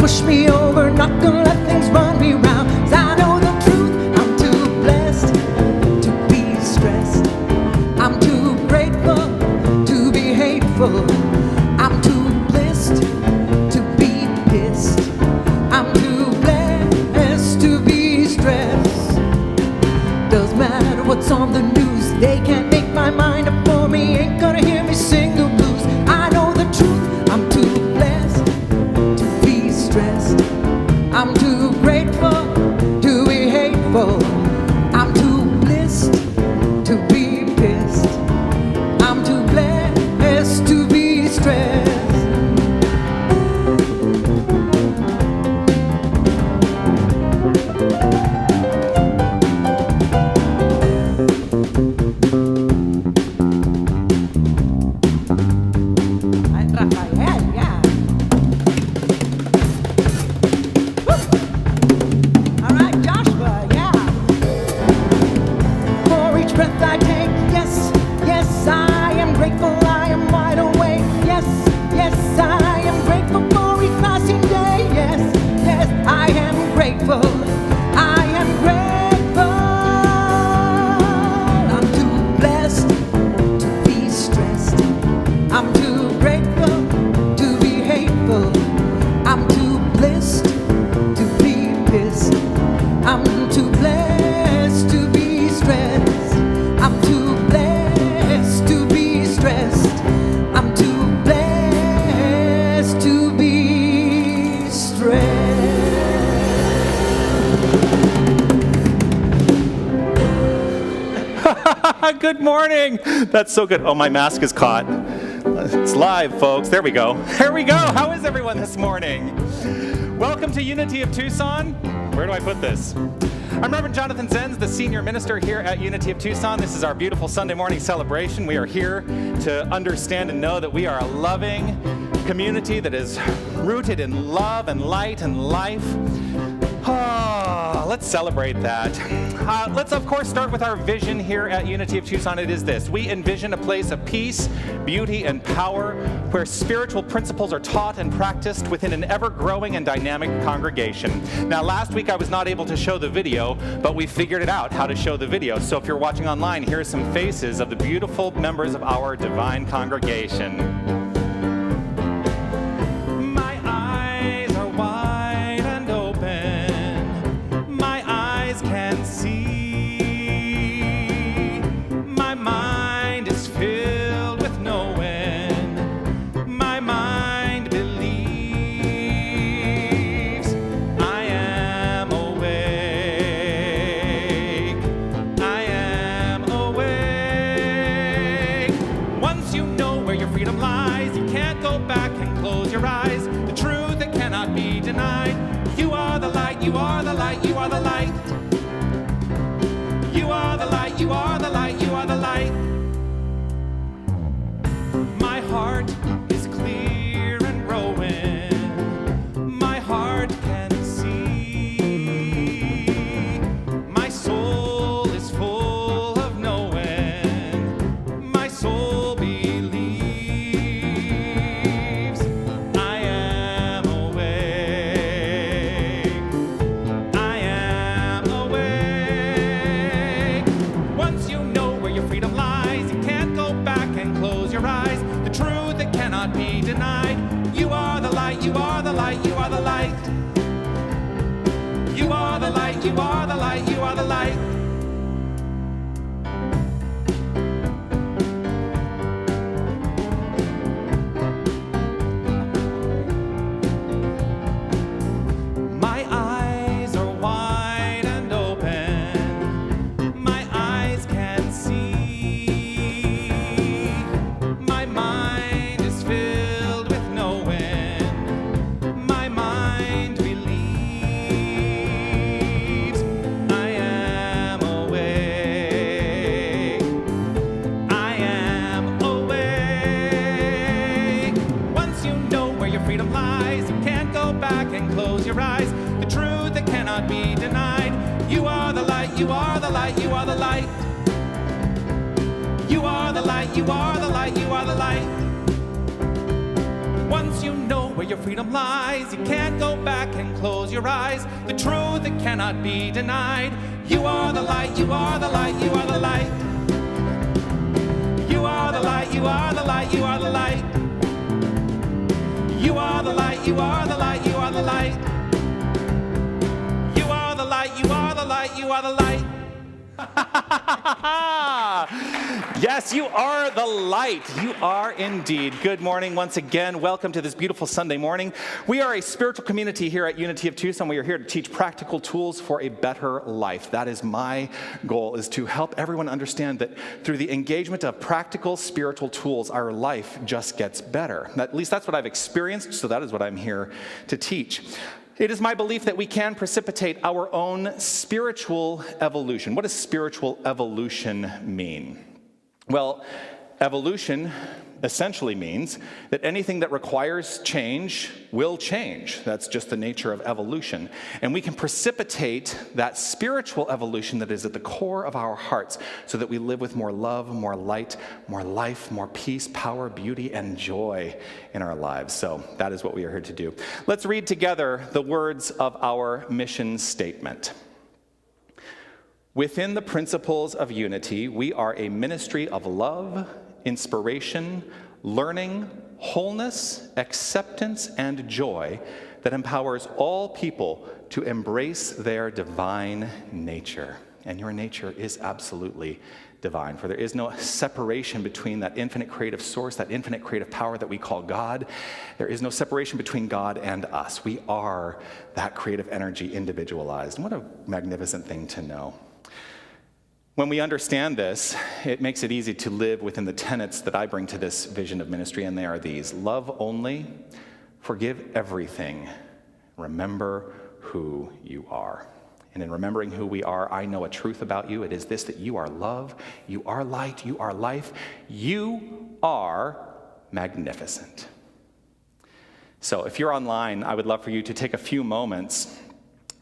push me over, not gonna let things run me round. 'Cause I know the truth, I'm too blessed to be stressed. I'm too grateful to be hateful. I'm too blessed to be pissed. I'm too blessed to be stressed. Doesn't matter what's on the news, they can't make my mind up for me. Ain't gonna hear me sing the blues. I know the truth, I'm too blessed to be stressed. I'm too grateful to be hateful. I'm too blessed to be pissed. I'm too blessed to be stressed. Good morning. That's so good. Oh, my mask is caught. It's live, folks. There we go. Here we go. How is everyone this morning? Welcome to Unity of Tucson. Where do I put this? I'm Reverend Jonathan Zenz, the senior minister here at Unity of Tucson. This is our beautiful Sunday morning celebration. We are here to understand and know that we are a loving community that is rooted in love and light and life. Let's celebrate that. Let's, of course, start with our vision here at Unity of Tucson. It is this. We envision a place of peace, beauty, and power where spiritual principles are taught and practiced within an ever-growing and dynamic congregation. Now, last week I was not able to show the video, but we figured it out how to show the video. So if you're watching online, here are some faces of the beautiful members of our divine congregation. You are the light, you are the light, you are the light. You are the light, you are the light, you are the light. My heart is clear and growing. My heart can see. My soul is full of knowing. My soul believes. I am awake. I am awake. Once you know where your freedom lies, you can't go back and close your eyes. The truth that cannot be denied. You are the light, you are the light, you are the light. You are the light, you are the light, you are the light. My eyes are wide and open. My eyes can see. My mind is filled with knowing. My mind believes. I am awake. I am awake. Once you know where your freedom lies, you can't go back and close your eyes. The truth that cannot be denied. You are the light, you are the light, you are the light. You are the light, you are the light, you are the light. Once you know where your freedom lies. You can't go back and close your eyes. The truth that cannot be denied. You are the light, you are the light, you are the light. You are the light, you are the light, you are the light. You are the light, you are the light, you are the light. You are the light, you are the light, you are the light. Yes, you are the light. You are indeed. Good morning once again. Welcome to this beautiful Sunday morning. We are a spiritual community here at Unity of Tucson. We are here to teach practical tools for a better life. That is my goal, is to help everyone understand that through the engagement of practical spiritual tools, our life just gets better. At least that's what I've experienced, so that is what I'm here to teach. It is my belief that we can precipitate our own spiritual evolution. What does spiritual evolution mean? Well, evolution essentially means that anything that requires change will change. That's just the nature of evolution. And we can precipitate that spiritual evolution that is at the core of our hearts so that we live with more love, more light, more life, more peace, power, beauty, and joy in our lives. So that is what we are here to do. Let's read together the words of our mission statement. Within the principles of unity, we are a ministry of love, inspiration, learning, wholeness, acceptance, and joy that empowers all people to embrace their divine nature. And your nature is absolutely divine, for there is no separation between that infinite creative source, that infinite creative power that we call God. There is no separation between God and us. We are that creative energy individualized. And what a magnificent thing to know. When we understand this, it makes it easy to live within the tenets that I bring to this vision of ministry, and they are these: love only, forgive everything, remember who you are. And in remembering who we are, I know a truth about you. It is this: that you are love, you are light, you are life, you are magnificent. So if you're online, I would love for you to take a few moments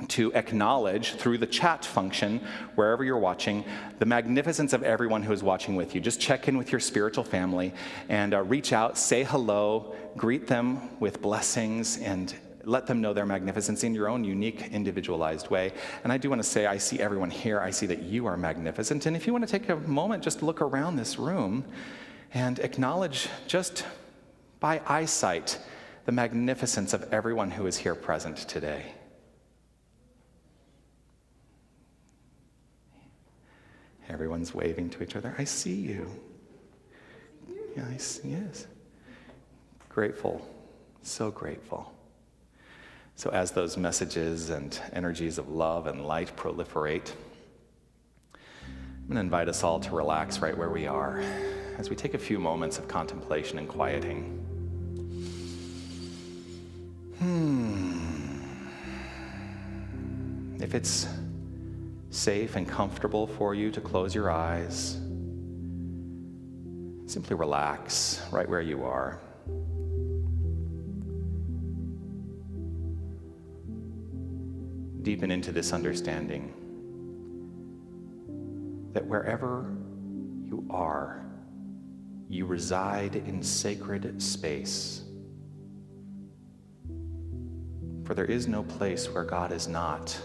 to acknowledge through the chat function, wherever you're watching, the magnificence of everyone who is watching with you. Just check in with your spiritual family and reach out, say hello, greet them with blessings, and let them know their magnificence in your own unique, individualized way. And I do want to say, I see everyone here. I see that you are magnificent. And if you want to take a moment, just look around this room and acknowledge just by eyesight the magnificence of everyone who is here present today. Everyone's waving to each other. I see you. Yeah, yes. Grateful. So grateful. So as those messages and energies of love and light proliferate, I'm going to invite us all to relax right where we are as we take a few moments of contemplation and quieting. If it's safe and comfortable for you to close your eyes, simply relax right where you are. Deepen into this understanding that wherever you are, you reside in sacred space. For there is no place where God is not.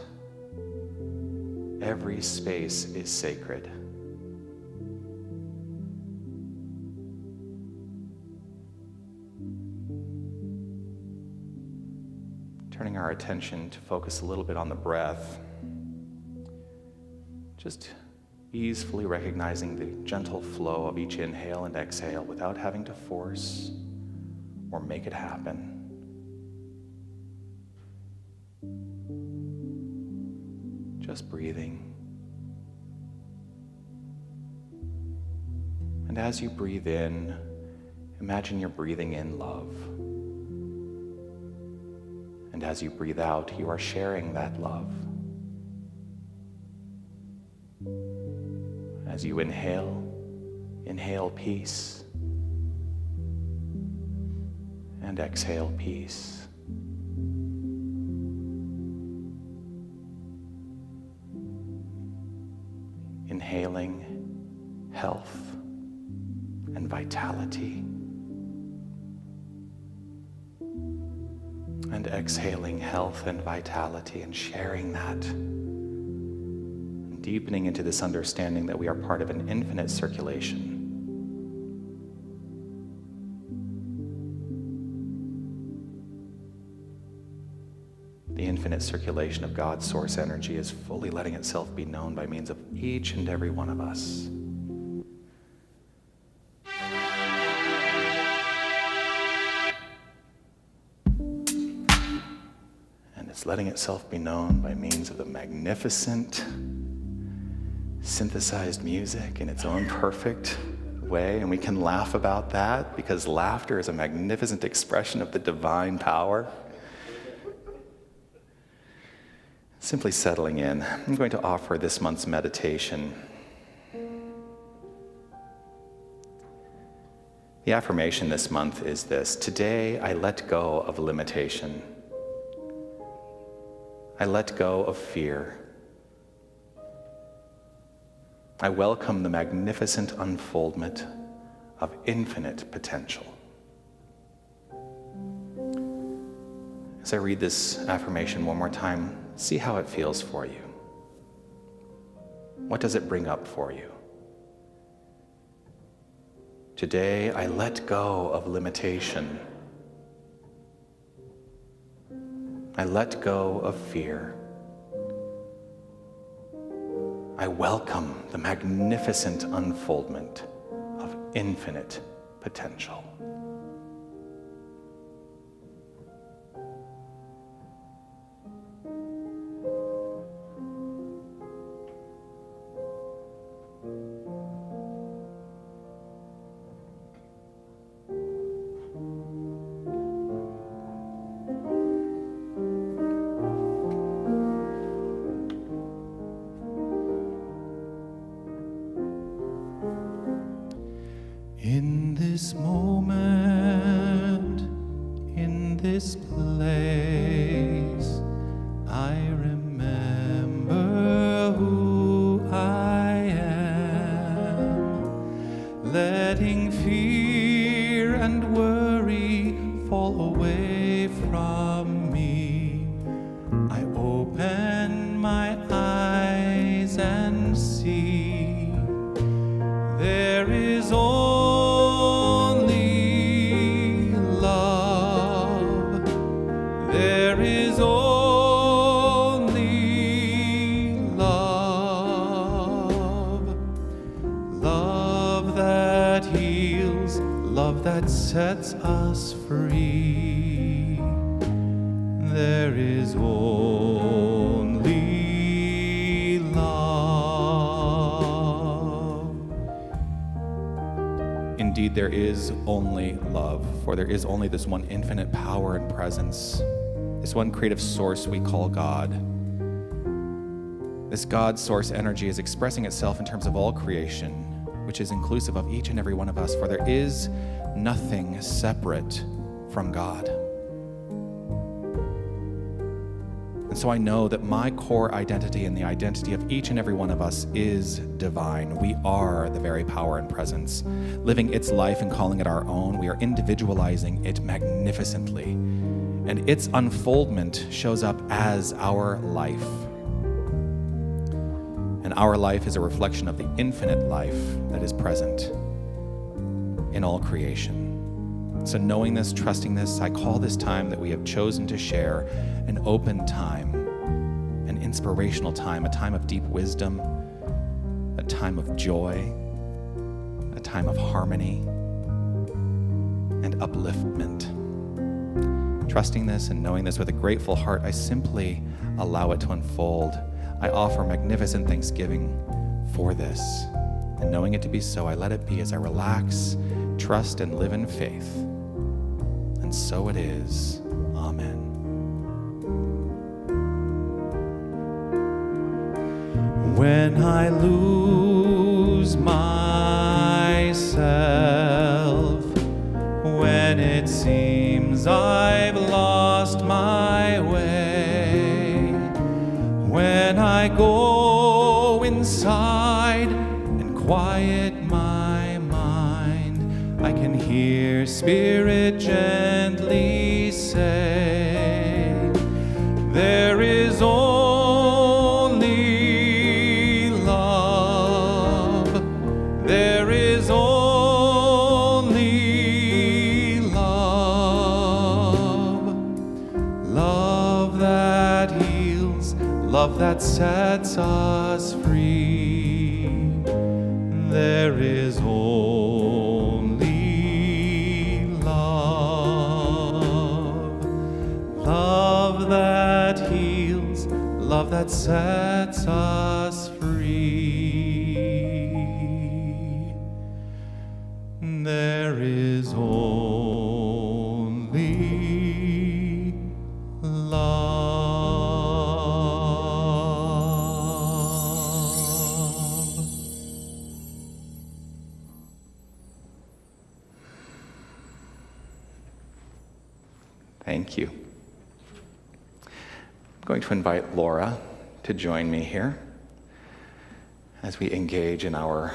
Every space is sacred. Turning our attention to focus a little bit on the breath, just easily recognizing the gentle flow of each inhale and exhale without having to force or make it happen. Just breathing. And as you breathe in, imagine you're breathing in love. And as you breathe out, you are sharing that love. As you inhale peace. And exhale peace. Inhaling health and vitality. And exhaling health and vitality and sharing that. And deepening into this understanding that we are part of an infinite circulation. The infinite circulation of God's source energy is fully letting itself be known by means of each and every one of us. And it's letting itself be known by means of the magnificent synthesized music in its own perfect way. And we can laugh about that because laughter is a magnificent expression of the divine power. Simply settling in, I'm going to offer this month's meditation. The affirmation this month is this: today I let go of limitation. I let go of fear. I welcome the magnificent unfoldment of infinite potential. As I read this affirmation one more time, see how it feels for you. What does it bring up for you? Today, I let go of limitation. I let go of fear. I welcome the magnificent unfoldment of infinite potential. In this moment, in this place, I remember who I am, letting fear and worry fall away from me. I open my eyes and see there is only love. There is only love. Love that heals, love that sets us free. There is only love. Indeed, there is only love, for there is only this one infinite power and presence, this one creative source we call God. This God source energy is expressing itself in terms of all creation, which is inclusive of each and every one of us, for there is nothing separate from God. And so I know that my core identity and the identity of each and every one of us is divine. We are the very power and presence, living its life and calling it our own. We are individualizing it magnificently. And its unfoldment shows up as our life. And our life is a reflection of the infinite life that is present in all creation. So knowing this, trusting this, I call this time that we have chosen to share an open time, an inspirational time, a time of deep wisdom, a time of joy, a time of harmony and upliftment. Trusting this and knowing this with a grateful heart, I simply allow it to unfold. I offer magnificent thanksgiving for this. And knowing it to be so, I let it be as I relax, trust, and live in faith. And so it is. Amen. When I lose myself, when it seems I've lost my way, when I go inside and quiet my mind, I can hear Spirit gently say, love that sets us free. There is only love, love that heals, love that sets us free. There is only love. Thank you. I'm going to invite Laura to join me here as we engage in our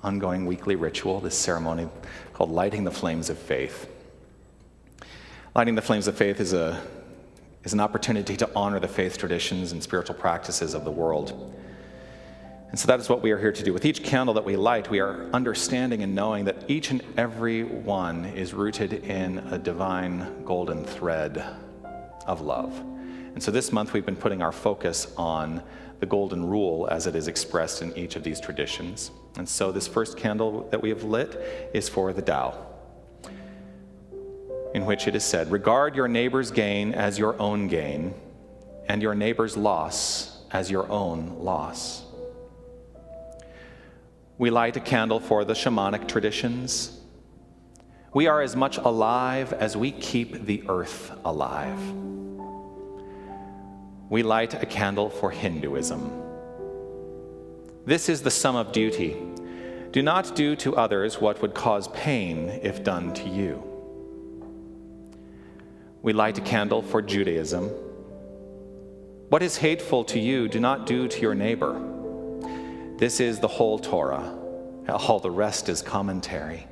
ongoing weekly ritual, this ceremony called Lighting the Flames of Faith. Lighting the Flames of Faith is an opportunity to honor the faith traditions and spiritual practices of the world. And so that is what we are here to do. With each candle that we light, we are understanding and knowing that each and every one is rooted in a divine golden thread of love. And so this month we've been putting our focus on the golden rule as it is expressed in each of these traditions. And so this first candle that we have lit is for the Tao, in which it is said, regard your neighbor's gain as your own gain, and your neighbor's loss as your own loss. We light a candle for the shamanic traditions. We are as much alive as we keep the earth alive. We light a candle for Hinduism. This is the sum of duty. Do not do to others what would cause pain if done to you. We light a candle for Judaism. What is hateful to you, do not do to your neighbor. This is the whole Torah. All the rest is commentary.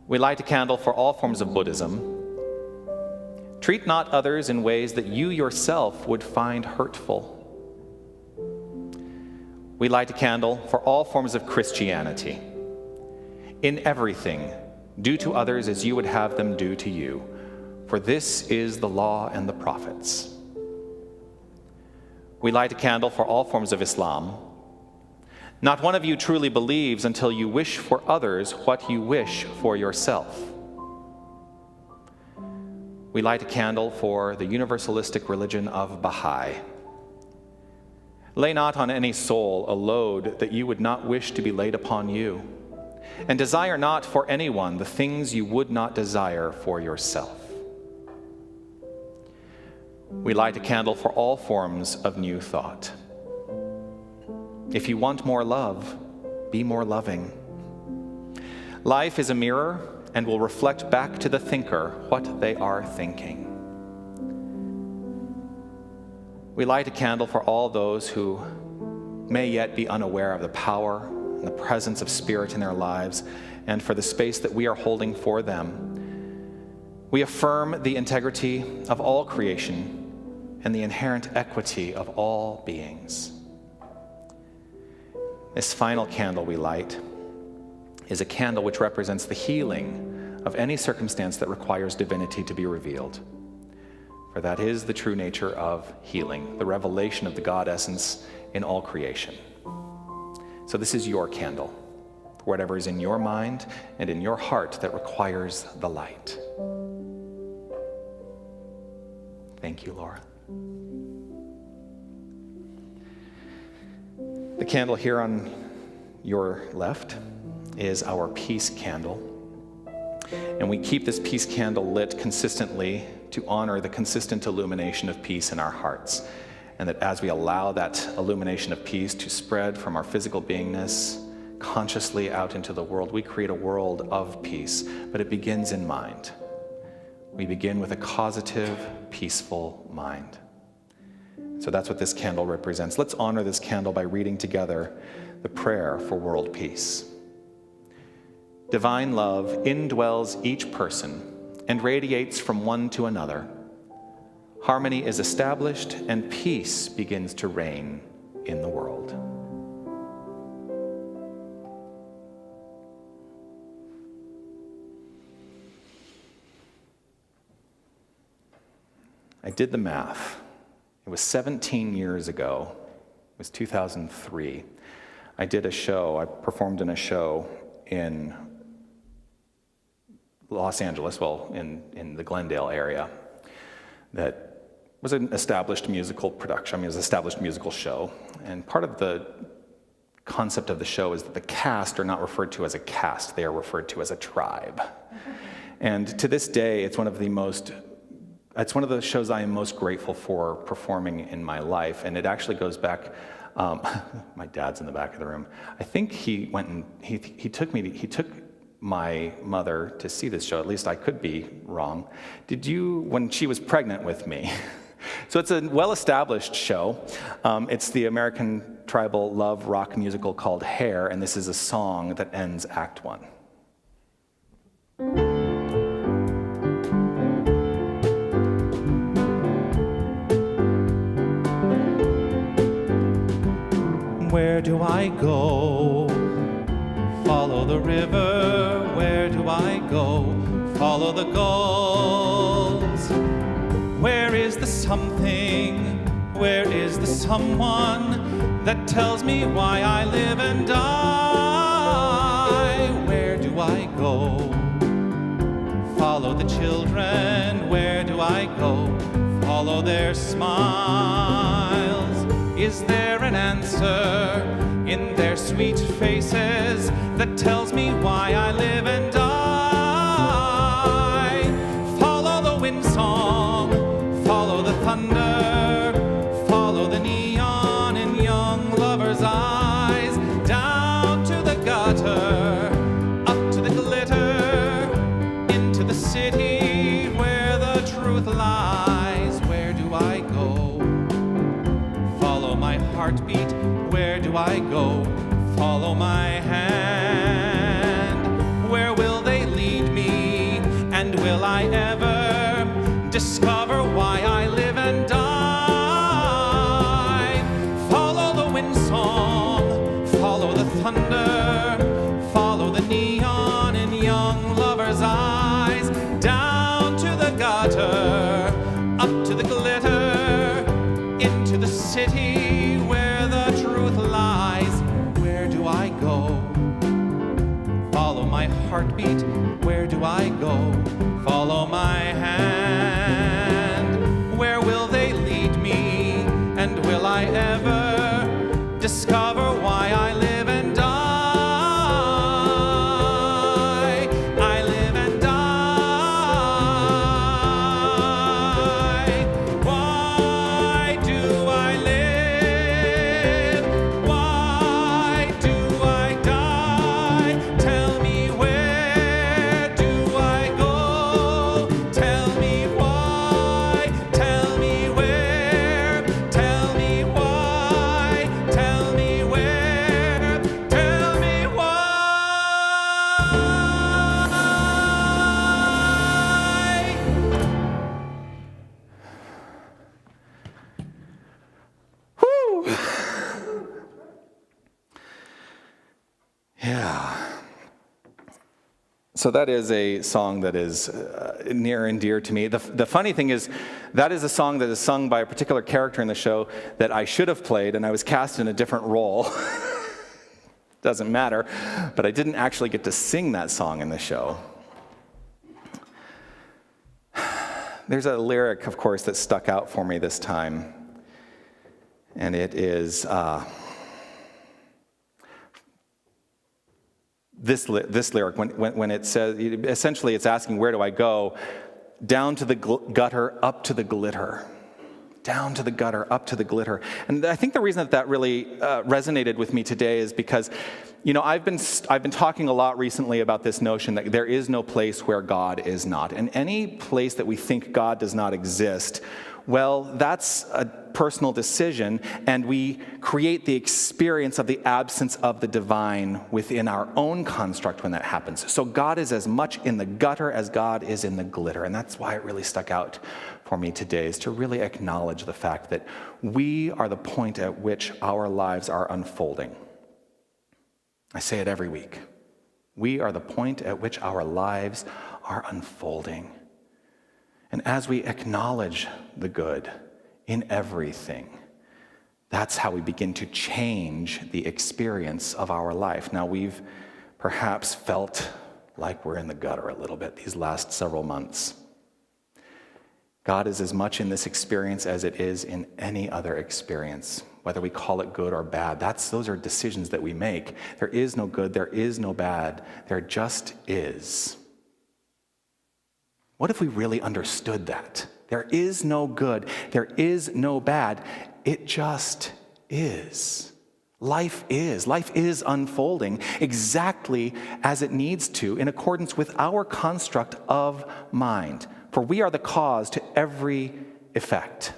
We light a candle for all forms of Buddhism. Treat not others in ways that you yourself would find hurtful. We light a candle for all forms of Christianity. In everything, do to others as you would have them do to you, for this is the law and the prophets. We light a candle for all forms of Islam. Not one of you truly believes until you wish for others what you wish for yourself. We light a candle for the universalistic religion of Baha'i. Lay not on any soul a load that you would not wish to be laid upon you, and desire not for anyone the things you would not desire for yourself. We light a candle for all forms of new thought. If you want more love, be more loving. Life is a mirror and will reflect back to the thinker what they are thinking. We light a candle for all those who may yet be unaware of the power and the presence of Spirit in their lives, and for the space that we are holding for them. We affirm the integrity of all creation and the inherent equity of all beings. This final candle we light is a candle which represents the healing of any circumstance that requires divinity to be revealed. For that is the true nature of healing, the revelation of the God essence in all creation. So this is your candle, for whatever is in your mind and in your heart that requires the light. Thank you, Laura. The candle here on your left is our peace candle. And we keep this peace candle lit consistently to honor the consistent illumination of peace in our hearts. And that as we allow that illumination of peace to spread from our physical beingness consciously out into the world, we create a world of peace. But it begins in mind. We begin with a causative, peaceful mind. So that's what this candle represents. Let's honor this candle by reading together the prayer for world peace. Divine love indwells each person and radiates from one to another. Harmony is established and peace begins to reign in the world. I did the math. It was 17 years ago. It was 2003. I did a show, I performed in a show in Los Angeles, well, in the Glendale area, that was an established musical production. I mean, it was an established musical show. And part of the concept of the show is that the cast are not referred to as a cast, they are referred to as a tribe. And to this day, it's one of the shows I am most grateful for performing in my life. And it actually goes back, my dad's in the back of the room. I think he went and he took my mother to see this show. At least I could be wrong. Did you, when she was pregnant with me? So it's a well-established show. It's the American tribal love rock musical called Hair, and this is a song that ends Act 1. Where do I go? Follow the river. Where do I go? Follow the gulls. Where is the something? Where is the someone that tells me why I live and die? Where do I go? Follow the children. Where do I go? Follow their smiles. Is there an answer in their sweet faces that tells me why I live and die? Follow the wind song, follow the thunder, follow the neon in young lovers' eyes, down to the gutter, up to the glitter, into the city where the truth lies. Where do I go? Follow my heartbeat. Where do I go? Follow my hand. Where will they lead me? And will I ever discover why I live and die? Follow the wind song, follow the thunder, follow the neon in young lovers' eyes, down to the gutter, up to the glitter, into the city where the truth lies. Where do I go? Follow my heartbeat. Where do I go? Follow my hand. Where will they lead me? And will I ever discover why I live and die? I live and die. Why do I live? Why do I die? Tell me, where do I go? Tell me why. Tell me where. Tell me why. Tell me where. Tell me why. Whew. Yeah. So that is a song that is near and dear to me. The funny thing is, that is a song that is sung by a particular character in the show that I should have played, and I was cast in a different role. Doesn't matter, but I didn't actually get to sing that song in the show. There's a lyric, of course, that stuck out for me this time, and it is this lyric, when it says, essentially it's asking, where do I go? Down to the gutter, up to the glitter. Down to the gutter, up to the glitter. And I think the reason that really resonated with me today is because, you know, I've been talking a lot recently about this notion that there is no place where God is not. And any place that we think God does not exist, well, that's a personal decision, and we create the experience of the absence of the divine within our own construct when that happens. So God is as much in the gutter as God is in the glitter, and that's why it really stuck out for me today, is to really acknowledge the fact that we are the point at which our lives are unfolding. I say it every week. We are the point at which our lives are unfolding. And as we acknowledge the good in everything, that's how we begin to change the experience of our life. Now, we've perhaps felt like we're in the gutter a little bit these last several months. God is as much in this experience as it is in any other experience, whether we call it good or bad. Those are decisions that we make. There is no good, there is no bad, there just is. What if we really understood that? There is no good, there is no bad, it just is. Life is unfolding exactly as it needs to, in accordance with our construct of mind. For we are the cause to every effect.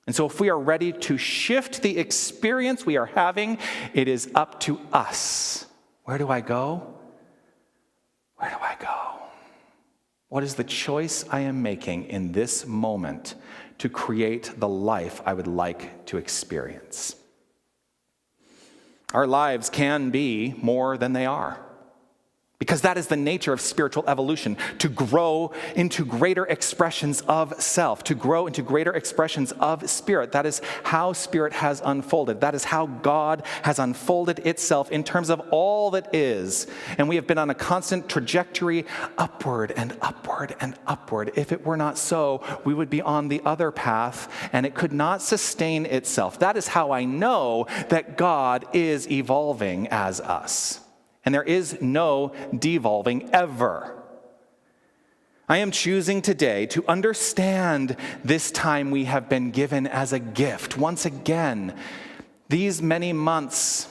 And so if we are ready to shift the experience we are having, it is up to us. Where do I go? Where do I go? What is the choice I am making in this moment to create the life I would like to experience? Our lives can be more than they are, because that is the nature of spiritual evolution, to grow into greater expressions of self, to grow into greater expressions of spirit. That is how spirit has unfolded. That is how God has unfolded itself in terms of all that is. And we have been on a constant trajectory upward and upward and upward. If it were not so, we would be on the other path, and it could not sustain itself. That is how I know that God is evolving as us. And there is no devolving ever. I am choosing today to understand this time we have been given as a gift. Once again, these many months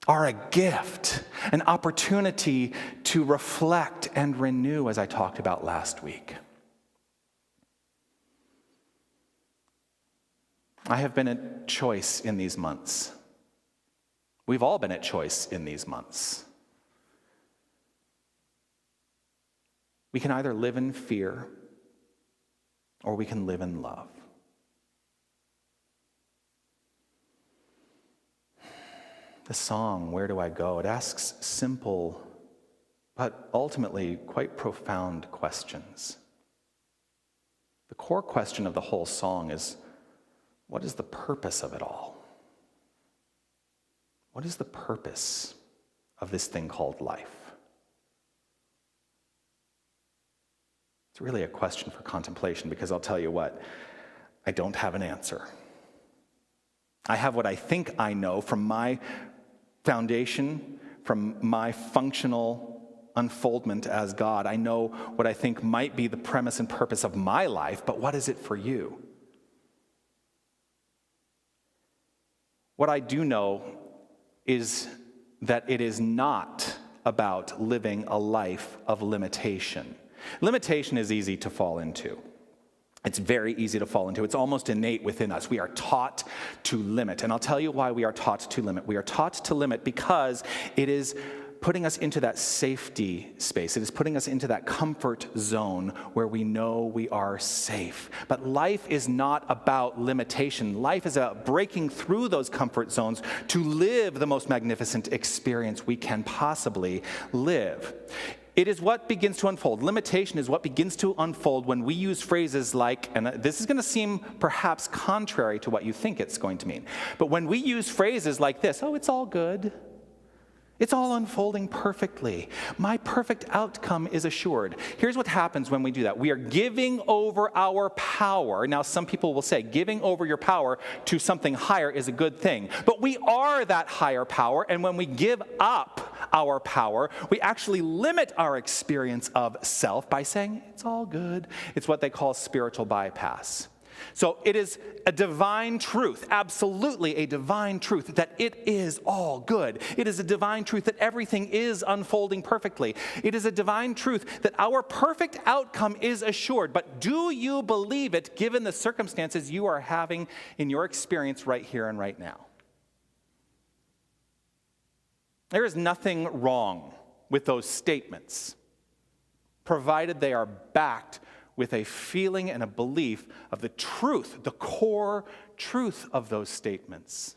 are a gift, an opportunity to reflect and renew, as I talked about last week. I have been at choice in these months. We've all been at choice in these months. We can either live in fear or we can live in love. The song, Where Do I Go? It asks simple but ultimately quite profound questions. The core question of the whole song is, what is the purpose of it all? What is the purpose of this thing called life? It's really a question for contemplation, because I'll tell you what, I don't have an answer. I have what I think I know from my foundation, from my functional unfoldment as God. I know what I think might be the premise and purpose of my life, but what is it for you? What I do know is that it is not about living a life of limitation. Limitation is easy to fall into. It's very easy to fall into. It's almost innate within us. We are taught to limit. And I'll tell you why we are taught to limit. We are taught to limit because it is putting us into that safety space. It is putting us into that comfort zone where we know we are safe. But life is not about limitation. Life is about breaking through those comfort zones to live the most magnificent experience we can possibly live. It is what begins to unfold. Limitation is what begins to unfold when we use phrases like, and this is going to seem perhaps contrary to what you think it's going to mean, but when we use phrases like this, oh, it's all good. It's all unfolding perfectly. My perfect outcome is assured. Here's what happens when we do that. We are giving over our power. Now, some people will say giving over your power to something higher is a good thing. But we are that higher power, and when we give up our power, we actually limit our experience of self by saying, it's all good. It's what they call spiritual bypass. So it is a divine truth, absolutely a divine truth, that it is all good. It is a divine truth that everything is unfolding perfectly. It is a divine truth that our perfect outcome is assured. But do you believe it given the circumstances you are having in your experience right here and right now? There is nothing wrong with those statements, provided they are backed with a feeling and a belief of the truth, the core truth of those statements.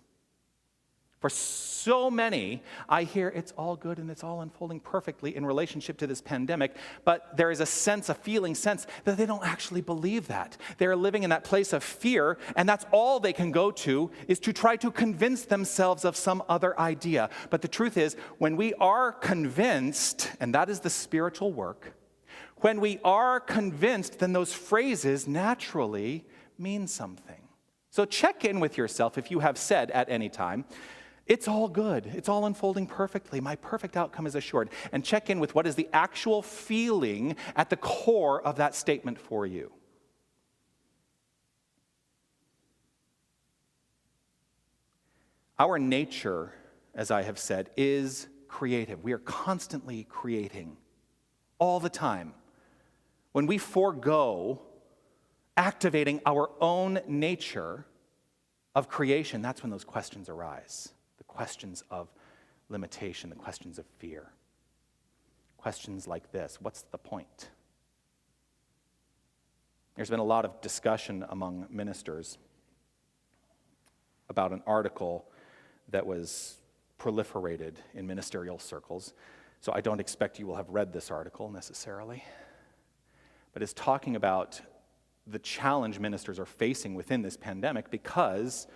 For so many, I hear it's all good and it's all unfolding perfectly in relationship to this pandemic, but there is a feeling sense that they don't actually believe that. They're living in that place of fear, and that's all they can go to is to try to convince themselves of some other idea. But the truth is, when we are convinced, and that is the spiritual work, when we are convinced, then those phrases naturally mean something. So check in with yourself if you have said at any time, it's all good, it's all unfolding perfectly, my perfect outcome is assured. And check in with what is the actual feeling at the core of that statement for you. Our nature, as I have said, is creative. We are constantly creating all the time. When we forego activating our own nature of creation, that's when those questions arise. The questions of limitation, the questions of fear. Questions like this: what's the point? There's been a lot of discussion among ministers about an article that was proliferated in ministerial circles. So I don't expect you will have read this article necessarily. But it's talking about the challenge ministers are facing within this pandemic because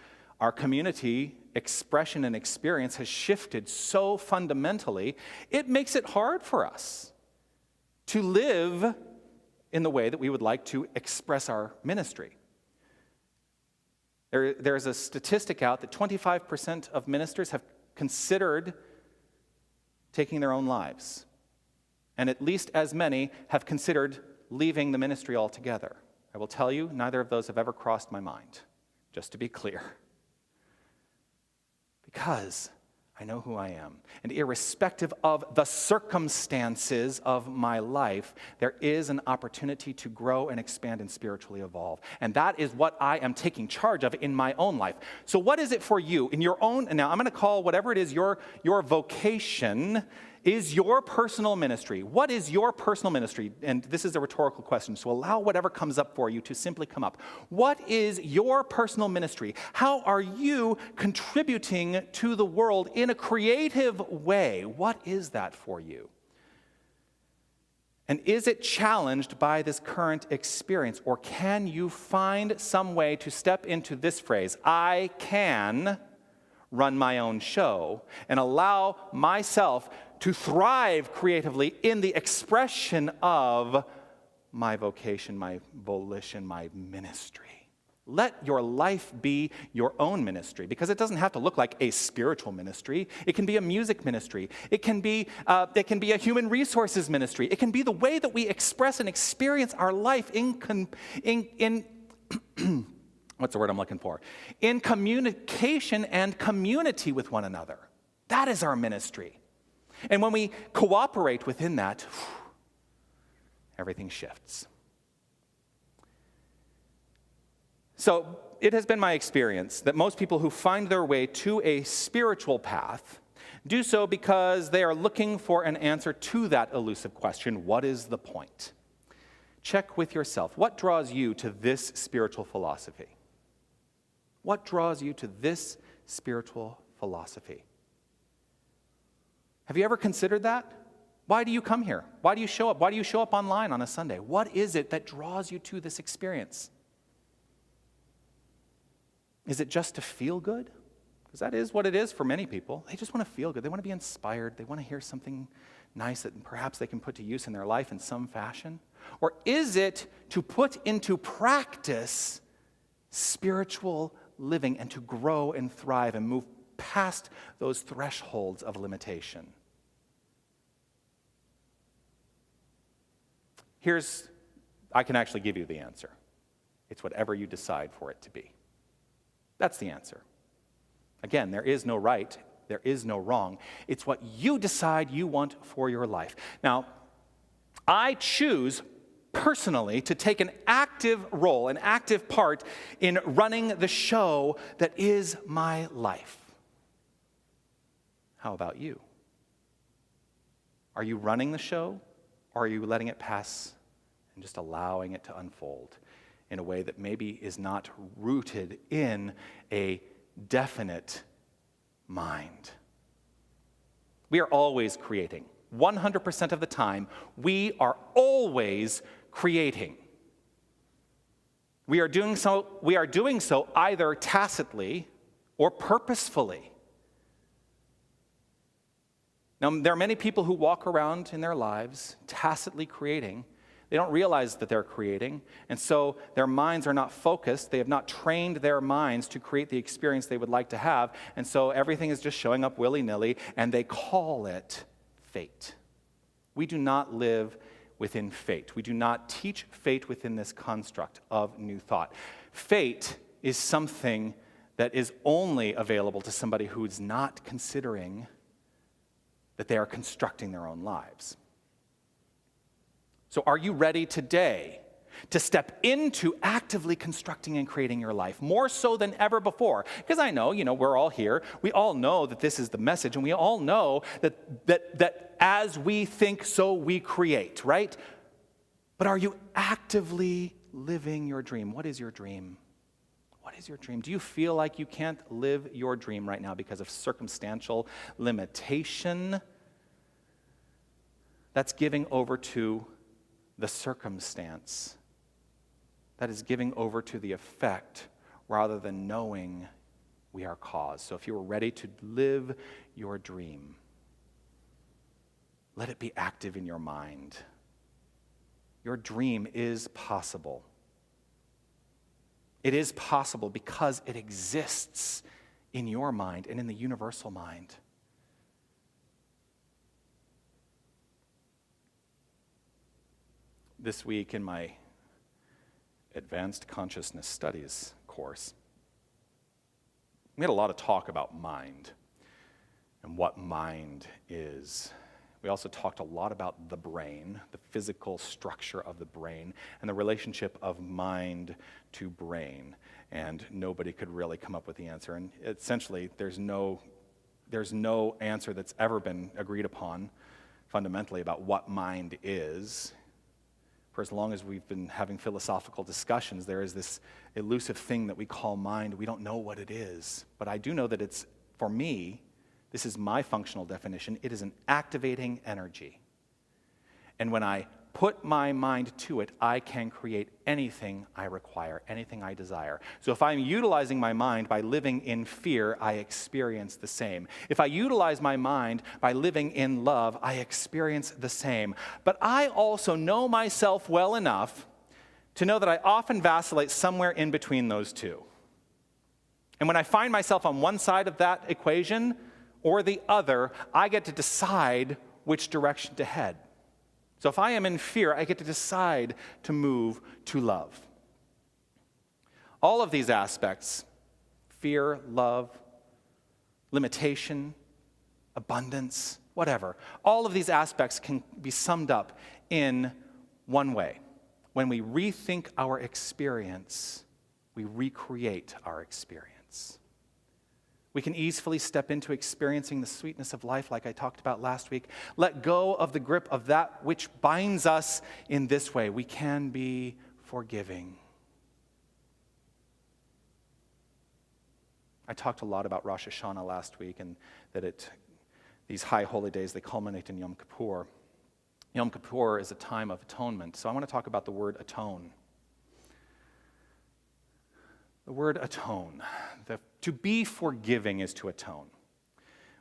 our community expression and experience has shifted so fundamentally, it makes it hard for us to live in the way that we would like to express our ministry. There's a statistic out that 25% of ministers have considered taking their own lives, and at least as many have considered leaving the ministry altogether. I will tell you, neither of those have ever crossed my mind, just to be clear. Because I know who I am. And irrespective of the circumstances of my life, there is an opportunity to grow and expand and spiritually evolve. And that is what I am taking charge of in my own life. So what is it for you in your own, and now I'm going to call whatever it is your vocation is your personal ministry. What is your personal ministry? And this is a rhetorical question, so allow whatever comes up for you to simply come up. What is your personal ministry? How are you contributing to the world in a creative way? What is that for you? And is it challenged by this current experience? Or can you find some way to step into this phrase, I can run my own show, and allow myself to thrive creatively in the expression of my vocation, my volition, my ministry. Let your life be your own ministry, because it doesn't have to look like a spiritual ministry. It can be a music ministry. It can be a human resources ministry. It can be the way that we express and experience our life in what's the word I'm looking for? In communication and community with one another. That is our ministry. And when we cooperate within that, everything shifts. So it has been my experience that most people who find their way to a spiritual path do so because they are looking for an answer to that elusive question, what is the point? Check with yourself. What draws you to this spiritual philosophy? What draws you to this spiritual philosophy? Have you ever considered that? Why do you come here? Why do you show up? Why do you show up online on a Sunday? What is it that draws you to this experience? Is it just to feel good? Because that is what it is for many people. They just want to feel good. They want to be inspired. They want to hear something nice that perhaps they can put to use in their life in some fashion. Or is it to put into practice spiritual living and to grow and thrive and move past those thresholds of limitation? I can actually give you the answer. It's whatever you decide for it to be. That's the answer. Again, there is no right, there is no wrong. It's what you decide you want for your life. Now, I choose personally to take an active role, an active part in running the show that is my life. How about you? Are you running the show, or are you letting it pass and just allowing it to unfold in a way that maybe is not rooted in a definite mind. We are always creating. 100% of the time, we are always creating. We are doing so either tacitly or purposefully. Now, there are many people who walk around in their lives tacitly creating. They don't realize that they're creating, and so their minds are not focused. They have not trained their minds to create the experience they would like to have, and so everything is just showing up willy-nilly, and they call it fate. We do not live within fate. We do not teach fate within this construct of new thought. Fate is something that is only available to somebody who is not considering that they are constructing their own lives. So are you ready today to step into actively constructing and creating your life, more so than ever before? Because I know, we're all here. We all know that this is the message, and we all know that as we think, so we create, right? But are you actively living your dream? What is your dream? What is your dream? Do you feel like you can't live your dream right now because of circumstantial limitation? That's giving over to the circumstance. That is giving over to the effect rather than knowing we are cause. So if you are ready to live your dream, let it be active in your mind. Your dream is possible. It is possible because it exists in your mind and in the universal mind. This week in my Advanced Consciousness Studies course, we had a lot of talk about mind and what mind is. We also talked a lot about the brain, the physical structure of the brain, and the relationship of mind to brain. And nobody could really come up with the answer. And essentially, there's no answer that's ever been agreed upon fundamentally about what mind is. For as long as we've been having philosophical discussions, there is this elusive thing that we call mind. We don't know what it is. But I do know that it's, for me, this is my functional definition, it is an activating energy. And when I put my mind to it, I can create anything I require, anything I desire. So if I'm utilizing my mind by living in fear, I experience the same. If I utilize my mind by living in love, I experience the same. But I also know myself well enough to know that I often vacillate somewhere in between those two. And when I find myself on one side of that equation or the other, I get to decide which direction to head. So if I am in fear, I get to decide to move to love. All of these aspects, fear, love, limitation, abundance, whatever, all of these aspects can be summed up in one way. When we rethink our experience, we recreate our experience. We can easily step into experiencing the sweetness of life like I talked about last week. Let go of the grip of that which binds us in this way. We can be forgiving. I talked a lot about Rosh Hashanah last week and that these high holy days, they culminate in Yom Kippur. Yom Kippur is a time of atonement. So I want to talk about the word atone. The word atone. To be forgiving is to atone.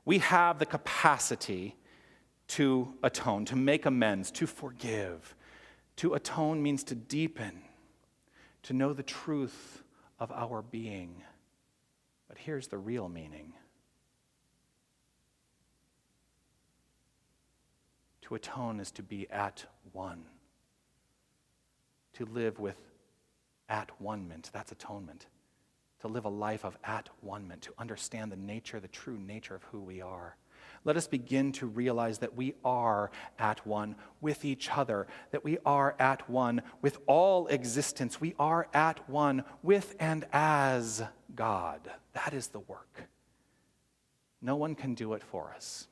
We have the capacity to atone, to make amends, to forgive. To atone means to deepen, to know the truth of our being. But here's the real meaning. To atone is to be at one. To live with at-one-ment. That's atonement. To live a life of at-one-ment, to understand the true nature of who we are. Let us begin to realize that we are at one with each other, that we are at one with all existence. We are at one with and as God. That is the work. No one can do it for us,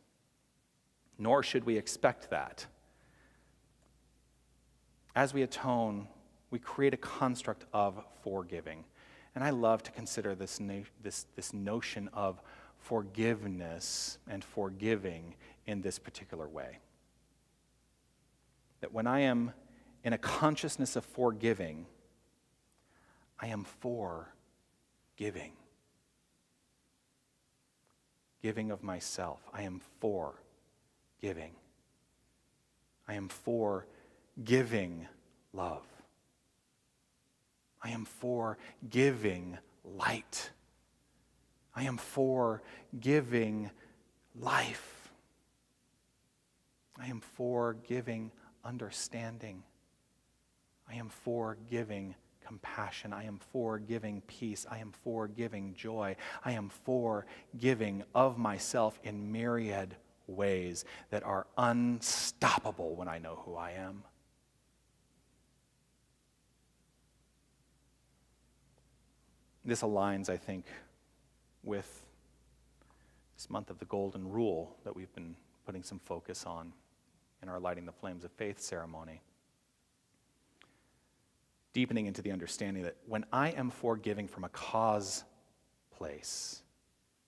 nor should we expect that. As we atone, we create a construct of forgiving. And I love to consider this notion of forgiveness and forgiving in this particular way. That when I am in a consciousness of forgiving, I am for giving. Giving of myself. I am for giving. I am for giving love. I am for giving light. I am for giving life. I am for giving understanding. I am for giving compassion. I am for giving peace. I am for giving joy. I am for giving of myself in myriad ways that are unstoppable when I know who I am. This aligns, I think, with this month of the Golden Rule that we've been putting some focus on in our Lighting the Flames of Faith ceremony. Deepening into the understanding that when I am forgiving from a cause place,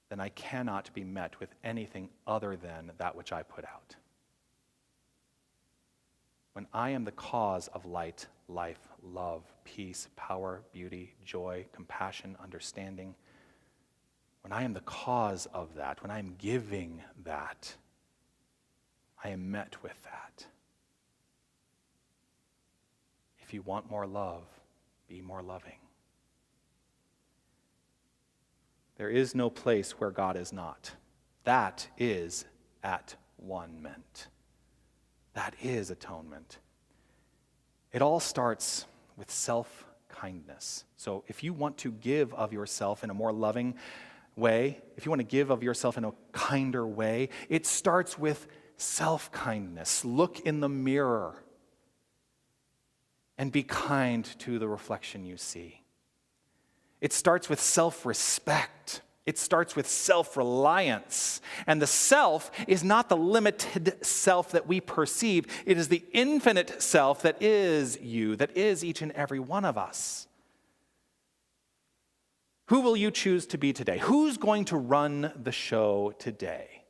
then I cannot be met with anything other than that which I put out. When I am the cause of light, life, love, peace, power, beauty, joy, compassion, understanding, when I am the cause of that, when I am giving that, I am met with that. If you want more love, be more loving. There is no place where God is not. That is at-one-ment. That is atonement. It all starts with self-kindness. So if you want to give of yourself in a more loving way, if you want to give of yourself in a kinder way, it starts with self-kindness. Look in the mirror and be kind to the reflection you see. It starts with self-respect. It starts with self-reliance. And the self is not the limited self that we perceive. It is the infinite self that is you, that is each and every one of us. Who will you choose to be today? Who's going to run the show today?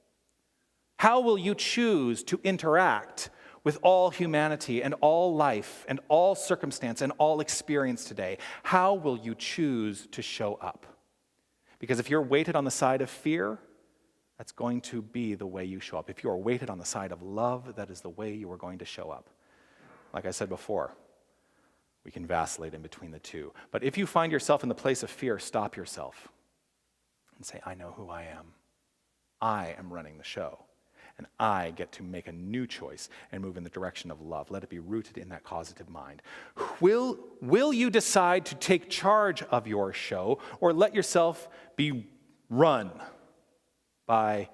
How will you choose to interact with all humanity and all life and all circumstance and all experience today? How will you choose to show up? Because if you're weighted on the side of fear, that's going to be the way you show up. If you are weighted on the side of love, that is the way you are going to show up. Like I said before, we can vacillate in between the two. But if you find yourself in the place of fear, stop yourself and say, I know who I am. I am running the show. And I get to make a new choice and move in the direction of love. Let it be rooted in that causative mind. Will you decide to take charge of your show or let yourself be run by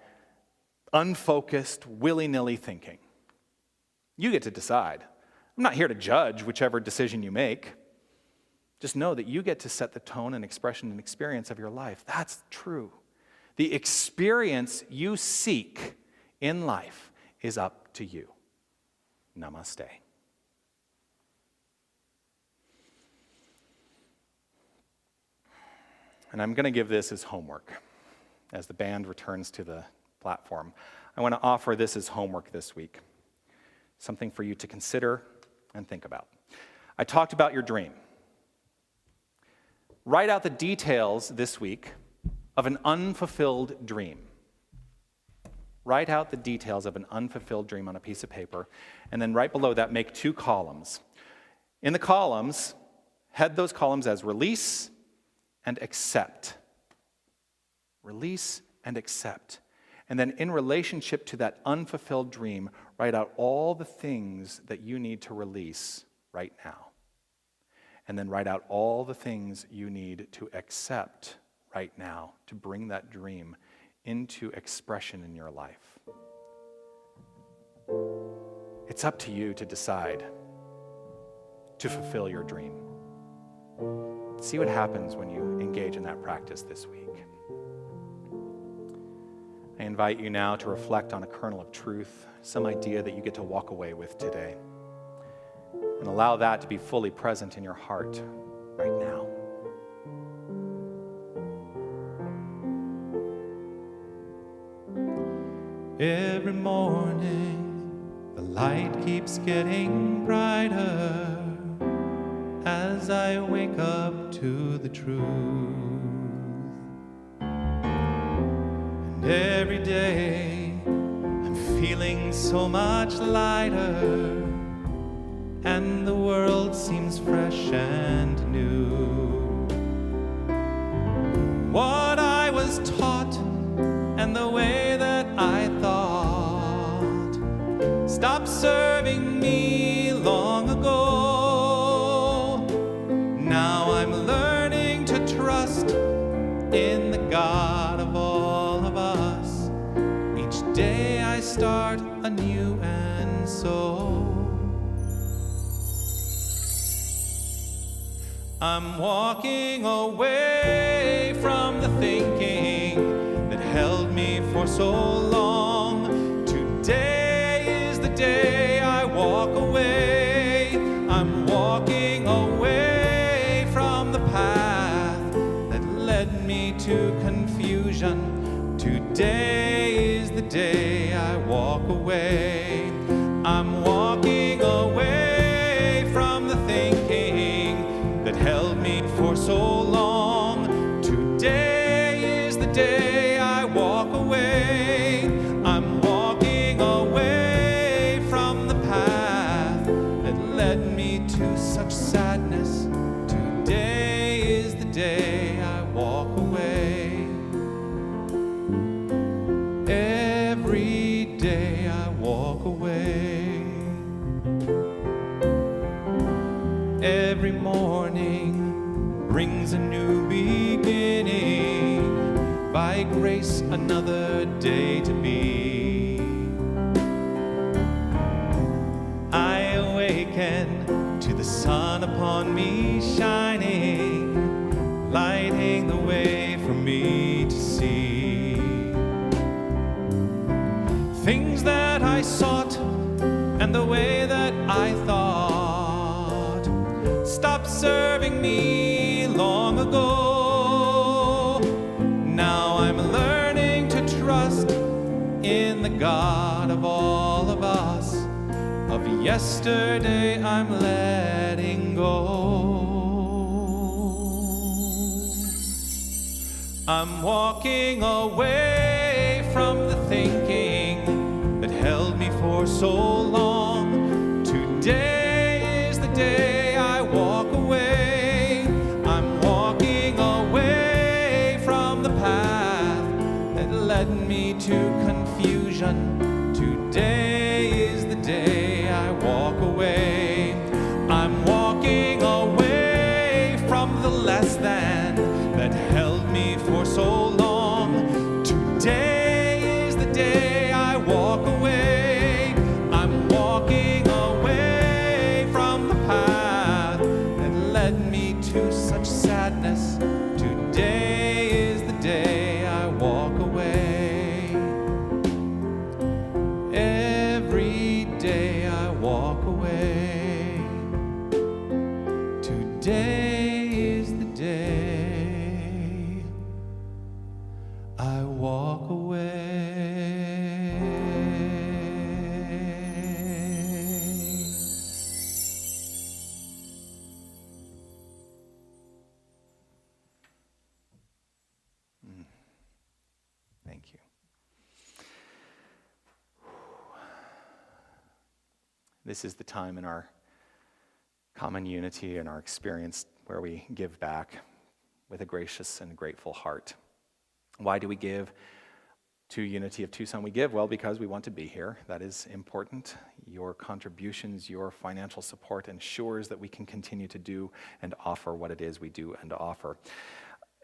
unfocused, willy-nilly thinking? You get to decide. I'm not here to judge whichever decision you make. Just know that you get to set the tone and expression and experience of your life. That's true. The experience you seek in life is up to you. Namaste. And I'm going to give this as homework. As the band returns to the platform, I want to offer this as homework this week. Something for you to consider and think about. I talked about your dream. Write out the details this week of an unfulfilled dream. Write out the details of an unfulfilled dream on a piece of paper, and then right below that, make 2 columns. In the columns, head those columns as release and accept. Release and accept. And then in relationship to that unfulfilled dream, write out all the things that you need to release right now. And then write out all the things you need to accept right now to bring that dream into expression in your life. It's up to you to decide to fulfill your dream. See what happens when you engage in that practice this week. I invite you now to reflect on a kernel of truth, some idea that you get to walk away with today, and allow that to be fully present in your heart right now. light keeps getting brighter as I wake up to the truth. And every day I'm feeling so much lighter, and the world seems fresh and new. What I was taught and the way that I thought stopped serving me long ago. Now I'm learning to trust in the God of all of us. Each day I start anew, and so I'm walking away from the thinking that held me for so long. Today is the day I walk away. I'm walking away from the path that led me to confusion. Today is the day I walk away. I'm walking away from the thinking that held me for so long. Today is the day I walk away. I'm walking away from the path that led me to such sadness. Today is the day I walk away. Every day I walk away. Every morning brings a new beginning. By grace, another day to be. I awaken to the sun upon me shining, lighting the way for me to see things that I sought and the way that I thought stopped serving me long ago. Now I'm learning to trust in the God of all of us. Of yesterday I'm letting go. I'm walking away from the thinking that held me for so long. Today is the day I walk away. I'm walking away from the path that led me to confusion. Today is the day I walk away. I'm walking away from the less than that held me for so long. Today is the day I walk away. I'm walking away from the path that led me to such sadness. Today is the day I walk away. Every day I walk away. Today is the day I walk away. Thank you. This is the time in our common unity and our experience where we give back with a gracious and grateful heart. Why do we give to Unity of Tucson? We give, well, because we want to be here. That is important. Your contributions, your financial support ensures that we can continue to do and offer what it is we do and offer.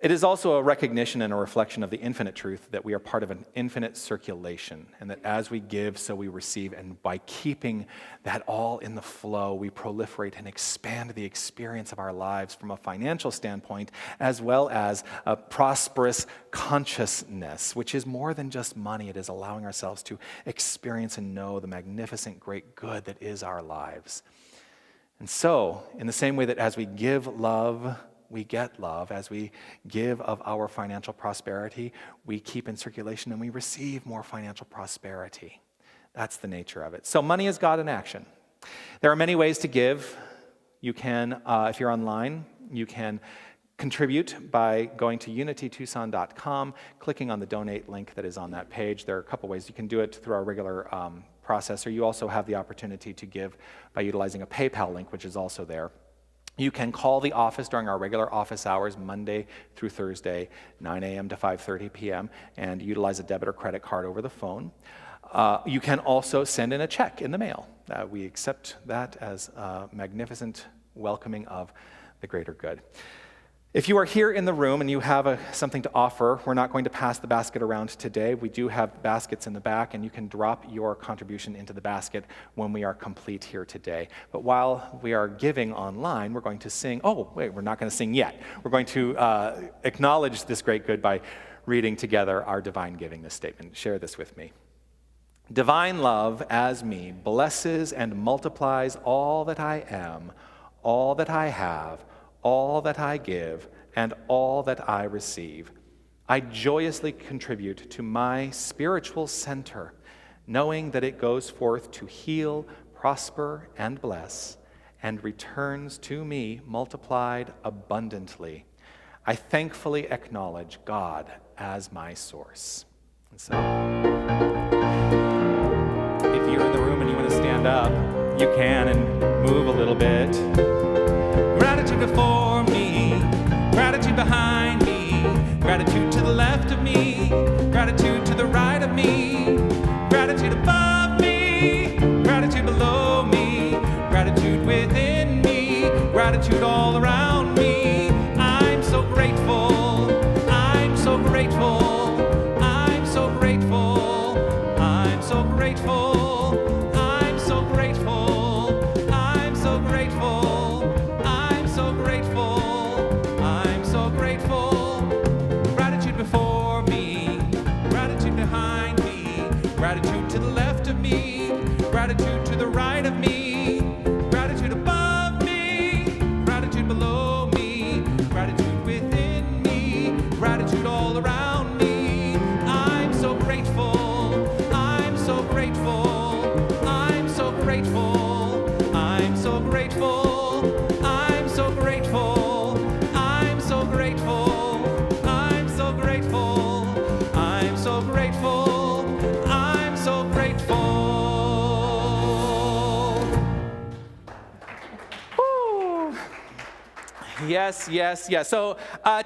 It is also a recognition and a reflection of the infinite truth that we are part of an infinite circulation, and that as we give, so we receive, and by keeping that all in the flow, we proliferate and expand the experience of our lives from a financial standpoint, as well as a prosperous consciousness, which is more than just money. It is allowing ourselves to experience and know the magnificent great good that is our lives. And so, in the same way that as we give love, we get love. As we give of our financial prosperity, we keep in circulation and we receive more financial prosperity. That's the nature of it. So money is God in action. There are many ways to give. You can, if you're online, you can contribute by going to unitytucson.com, clicking on the donate link that is on that page. There are a couple ways. You can do it through our regular process, or you also have the opportunity to give by utilizing a PayPal link, which is also there. You can call the office during our regular office hours, Monday through Thursday, 9 a.m. to 5:30 p.m., and utilize a debit or credit card over the phone. You can also send in a check in the mail. We accept that as a magnificent welcoming of the greater good. If you are here in the room and you have something to offer, we're not going to pass the basket around today. We do have baskets in the back, and you can drop your contribution into the basket when we are complete here today. But while we are giving online, we're going to sing. Oh, wait, we're not going to sing yet. We're going to acknowledge this great good by reading together our divine giving, this statement. Share this with me. Divine love as me blesses and multiplies all that I am, all that I have, all that I give, and all that I receive. I joyously contribute to my spiritual center, knowing that it goes forth to heal, prosper, and bless, and returns to me multiplied abundantly. I thankfully acknowledge God as my source. And so, if you're in the room and you want to stand up, you can and move a little bit. Gratitude before me, gratitude behind me, gratitude to the left of me, gratitude to the right of me, gratitude above me, gratitude below me, gratitude within me, gratitude all around me. I'm so grateful, I'm so grateful, I'm so grateful, I'm so grateful, I'm so grateful, I'm so grateful, I'm so grateful, I'm so grateful. Gratitude before me, gratitude behind me, gratitude to the left of me, gratitude to the right of me, gratitude above me, gratitude below me, gratitude within me, gratitude all around me. I'm so grateful, I'm so grateful, I'm so grateful, I'm so grateful, I'm so grateful, I'm so grateful, I'm so grateful, I'm so grateful, I'm so grateful. Woo. Yes, yes, yes. So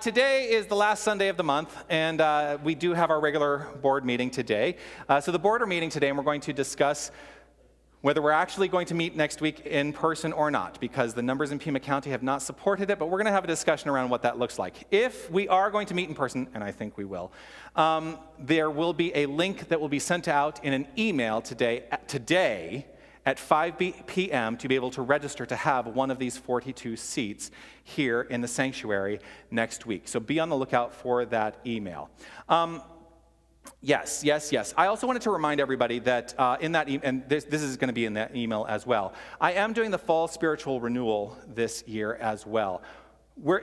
today is the last Sunday of the month, and we do have our regular board meeting today. So the board are meeting today, and we're going to discuss whether we're actually going to meet next week in person or not, because the numbers in Pima County have not supported it, but we're going to have a discussion around what that looks like. If we are going to meet in person, and I think we will, there will be a link that will be sent out in an email today at 5 p.m. to be able to register to have one of these 42 seats here in the sanctuary next week. So be on the lookout for that email. Yes. I also wanted to remind everybody that in that and this is going to be in that email as well. I am doing the fall spiritual renewal this year as well.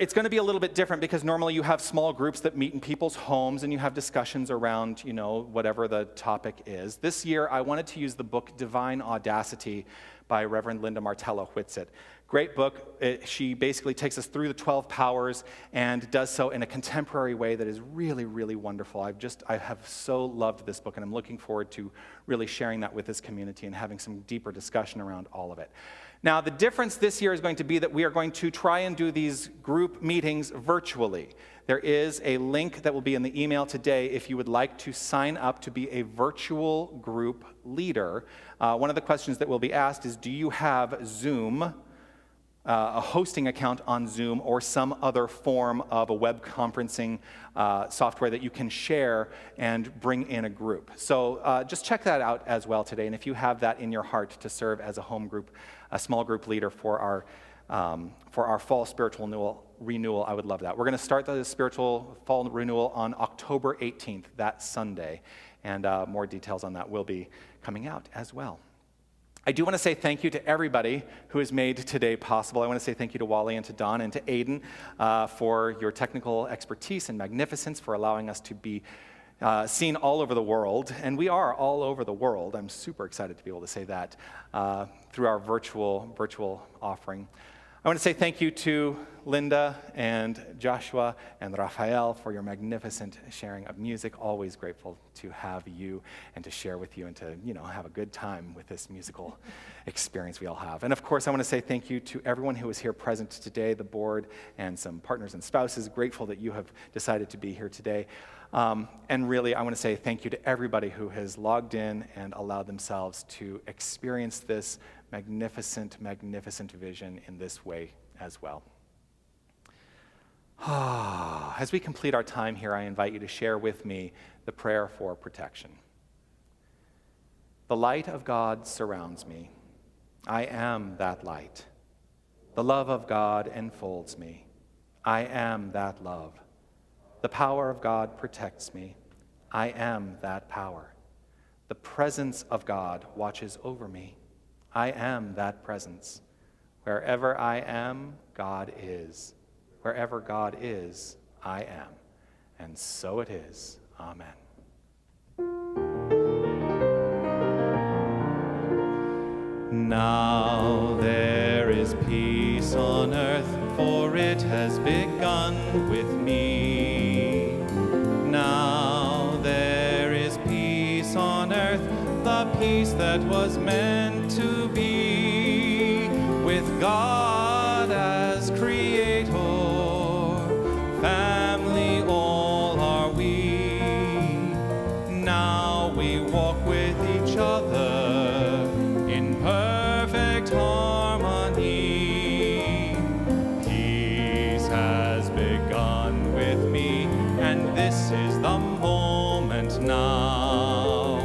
It's going to be a little bit different because normally you have small groups that meet in people's homes and you have discussions around, whatever the topic is. This year, I wanted to use the book Divine Audacity by Reverend Linda Martello Whitsitt. Great book. She basically takes us through the 12 powers and does so in a contemporary way that is really, really wonderful. I have so loved this book, and I'm looking forward to really sharing that with this community and having some deeper discussion around all of it. Now, the difference this year is going to be that we are going to try and do these group meetings virtually. There is a link that will be in the email today if you would like to sign up to be a virtual group leader. One of the questions that will be asked is, do you have Zoom, a hosting account on Zoom, or some other form of a web conferencing software that you can share and bring in a group? So just check that out as well today. And if you have that in your heart to serve as a home group, a small group leader for our fall spiritual renewal, I would love that. We're going to start the spiritual fall renewal on October 18th, that Sunday. And more details on that will be coming out as well. I do want to say thank you to everybody who has made today possible. I want to say thank you to Wally and to Don and to Aiden for your technical expertise and magnificence, for allowing us to be seen all over the world, and we are all over the world. I'm super excited to be able to say that through our virtual offering. I want to say thank you to Linda and Joshua and Rafael for your magnificent sharing of music. Always grateful to have you and to share with you and to, have a good time with this musical experience we all have. And of course, I want to say thank you to everyone who is here present today, the board and some partners and spouses. Grateful that you have decided to be here today. And really, I want to say thank you to everybody who has logged in and allowed themselves to experience this magnificent vision in this way as well. As we complete our time here, I invite you to share with me the prayer for protection. The light of God surrounds me. I am that light. The love of God enfolds me. I am that love. The power of God protects me. I am that power. The presence of God watches over me. I am that presence. Wherever I am, God is. Wherever God is, I am. And so it is. Amen. Now there is peace on earth, for it has begun with me. Now there is peace on earth, the peace that was meant to be, with God as creator, family all are we. Now we walk with each other in perfect harmony. Peace has begun with me, and this is the moment now.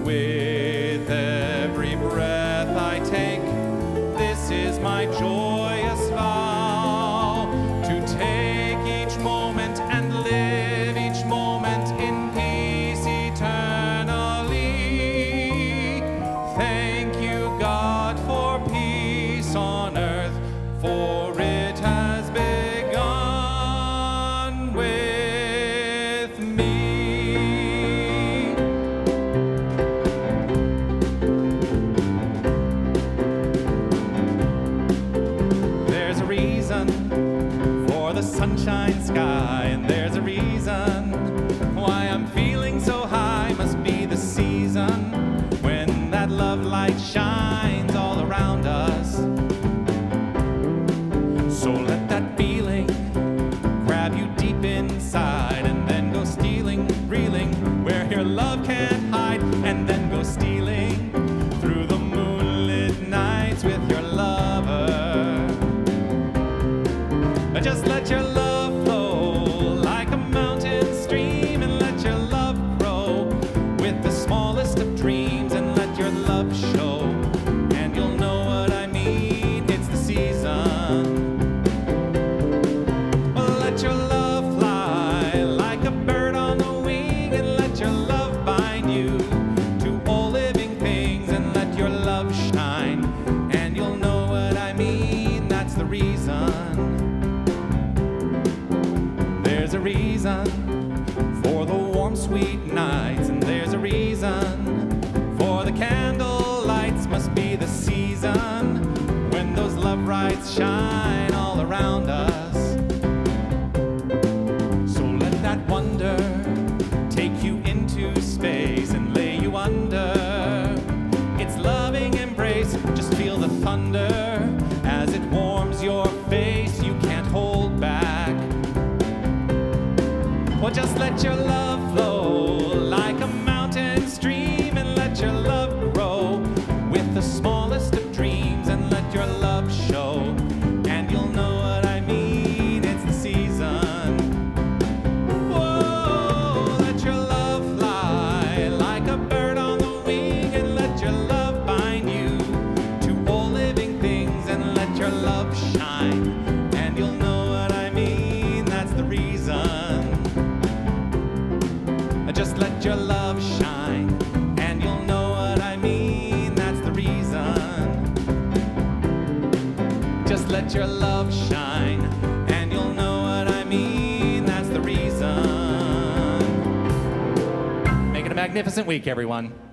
With every breath I take, this is my joyous vow, to take each moment and live each moment in peace eternally. Thank you, God, for peace on earth, for it has begun with me. There's a reason for the sunshine sky, and there's a reason why I'm feeling so high. Must be the season when that love light shines all around us. So let that feeling grab you deep inside, and then go stealing, reeling where your love can't hide, and then go stealing through the moonlit nights with your lover. Just let your love flow like a mountain stream, and let your love grow with the smallest of dreams, and let your love show, and you'll know what I mean. It's the season. Well, let your love fly like a bird on the wing, and let your love bind you to all living things, and let your love shine, and you'll know what I mean. That's the reason. There's a reason for the warm, sweet nights, and there's a reason for the candle lights. Must be the season when those love lights shine all around us. So let that wonder take you into space and lay you under its loving embrace. Just feel the thunder as it warms your face. You can't hold back. Well, just let your love flow like a mountain stream, and let your love grow with the smallest of dreams, and let your love show, and you'll know what I mean. It's the season. Whoa, let your love fly like a bird on the wing, and let your love bind you to all living things, and let your love shine, and you'll know what I mean. That's the reason. Just let your love shine, and you'll know what I mean. That's the reason. Just let your love shine, and you'll know what I mean. That's the reason. magnificent week, everyone.